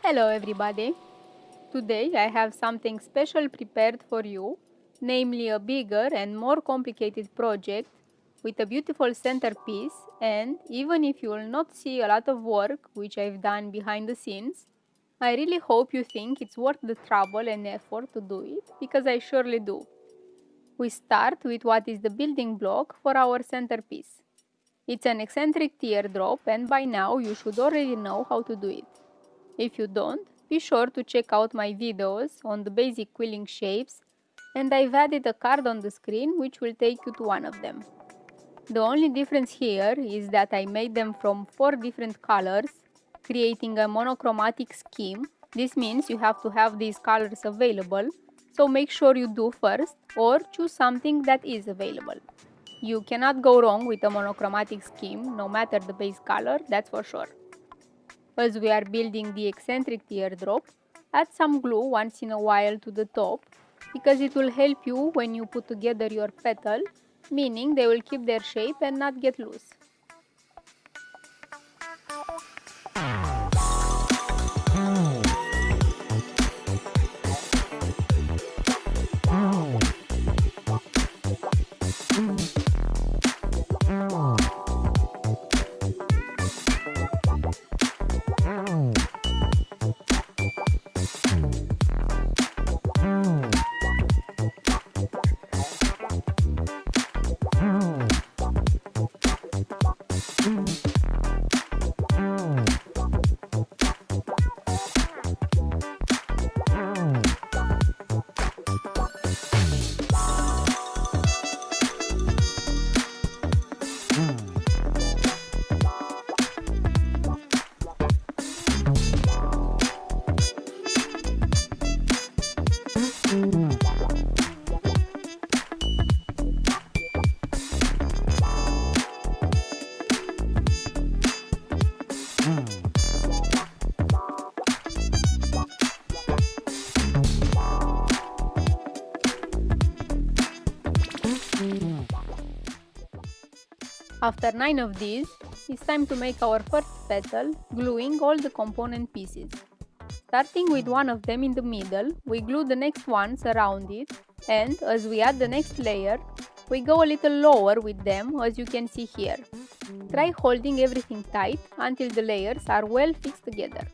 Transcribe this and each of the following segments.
Hello everybody! Today I have something special prepared for you, namely a bigger and more complicated project with a beautiful centerpiece, and even if you will not see a lot of work which I've done behind the scenes, I really hope you think it's worth the trouble and effort to do it, because I surely do. We start with what is the building block for our centerpiece. It's an eccentric teardrop, and by now you should already know how to do it. If you don't, be sure to check out my videos on the basic quilling shapes, and I've added a card on the screen which will take you to one of them. The only difference here is that I made them from 4 different colors, creating a monochromatic scheme. This means you have to have these colors available, so make sure you do first, or choose something that is available. You cannot go wrong with a monochromatic scheme, no matter the base color, that's for sure. As we are building the eccentric teardrop, add some glue once in a while to the top, because it will help you when you put together your petal, meaning they will keep their shape and not get loose. After 9 of these, it's time to make our first petal, gluing all the component pieces. Starting with one of them in the middle, we glue the next ones around it, and as we add the next layer, we go a little lower with them, as you can see here. Try holding everything tight until the layers are well fixed together.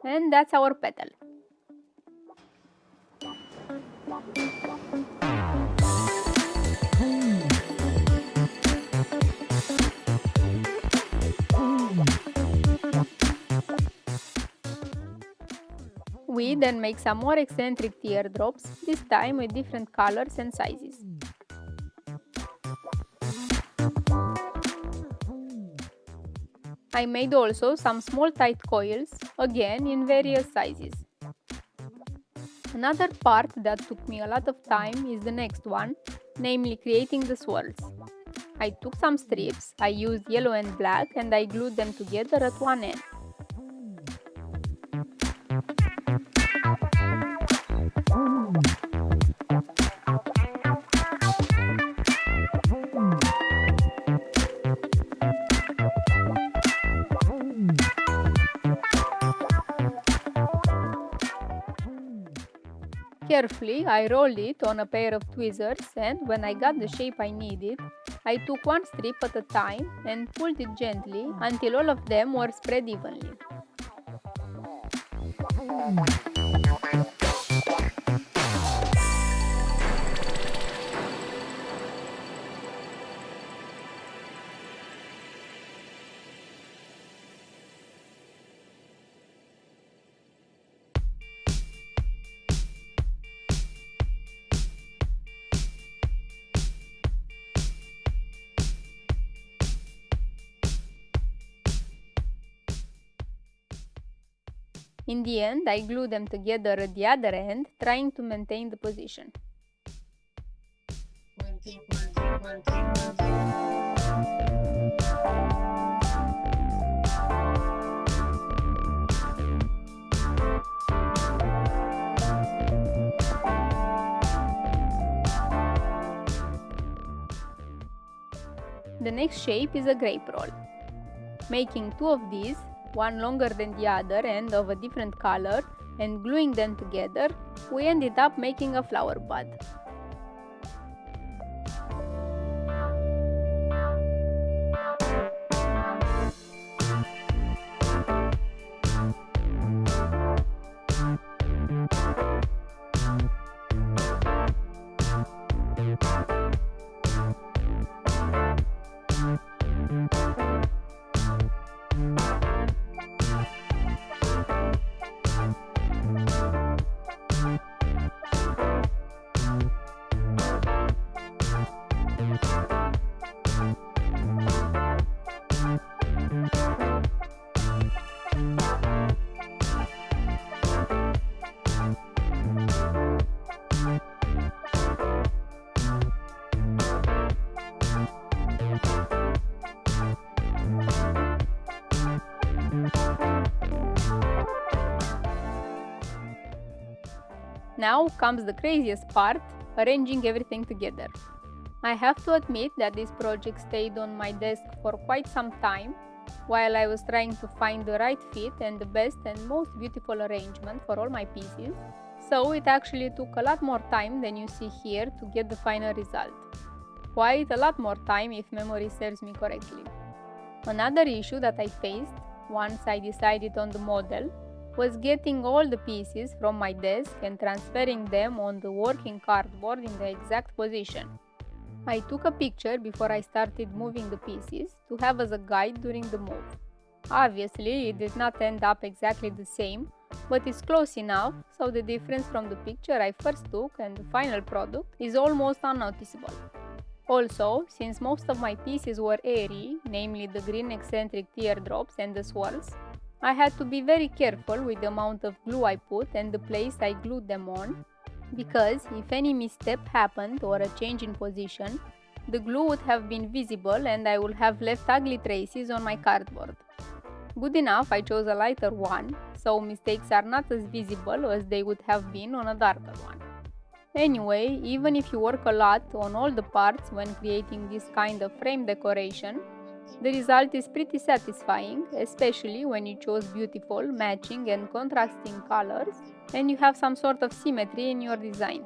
And that's our petal. We then make some more eccentric teardrops, this time with different colors and sizes. I made also some small tight coils, again in various sizes. Another part that took me a lot of time is the next one, namely creating the swirls. I took some strips, I used yellow and black, and I glued them together at one end. Carefully, I rolled it on a pair of tweezers, and when I got the shape I needed, I took one strip at a time and pulled it gently until all of them were spread evenly. In the end, I glue them together at the other end, trying to maintain the position. The next shape is a grape roll. Making two of these, one longer than the other and of a different color, and gluing them together, we ended up making a flower bud. Now comes the craziest part, arranging everything together. I have to admit that this project stayed on my desk for quite some time while I was trying to find the right fit and the best and most beautiful arrangement for all my pieces, so it actually took a lot more time than you see here to get the final result. Quite a lot more time if memory serves me correctly. Another issue that I faced once I decided on the model was getting all the pieces from my desk and transferring them on the working cardboard in the exact position. I took a picture before I started moving the pieces to have as a guide during the move. Obviously, it did not end up exactly the same, but it's close enough so the difference from the picture I first took and the final product is almost unnoticeable. Also, since most of my pieces were airy, namely the green eccentric teardrops and the swirls, I had to be very careful with the amount of glue I put and the place I glued them on, because if any misstep happened or a change in position, the glue would have been visible and I would have left ugly traces on my cardboard. Good enough I chose a lighter one, so mistakes are not as visible as they would have been on a darker one. Anyway, even if you work a lot on all the parts when creating this kind of frame decoration, the result is pretty satisfying, especially when you chose beautiful, matching and contrasting colors and you have some sort of symmetry in your design.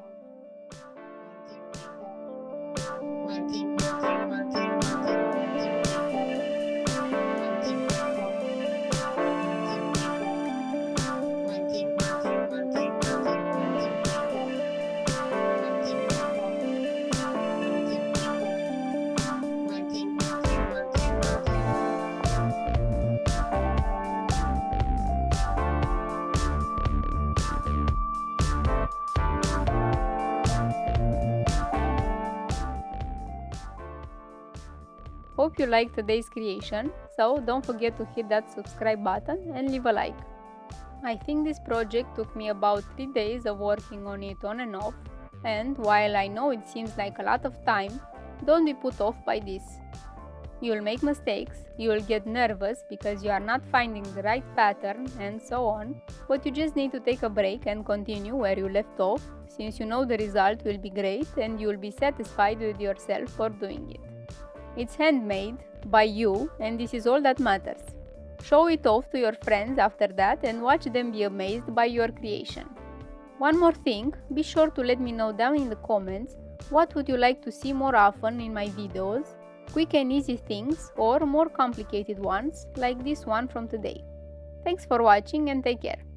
Hope you liked today's creation, so don't forget to hit that subscribe button and leave a like. I think this project took me about 3 days of working on it on and off, and while I know it seems like a lot of time, don't be put off by this. You'll make mistakes, you'll get nervous because you are not finding the right pattern and so on, but you just need to take a break and continue where you left off, since you know the result will be great and you'll be satisfied with yourself for doing it. It's handmade, by you, and this is all that matters. Show it off to your friends after that and watch them be amazed by your creation. One more thing, be sure to let me know down in the comments what would you like to see more often in my videos, quick and easy things or more complicated ones like this one from today. Thanks for watching and take care.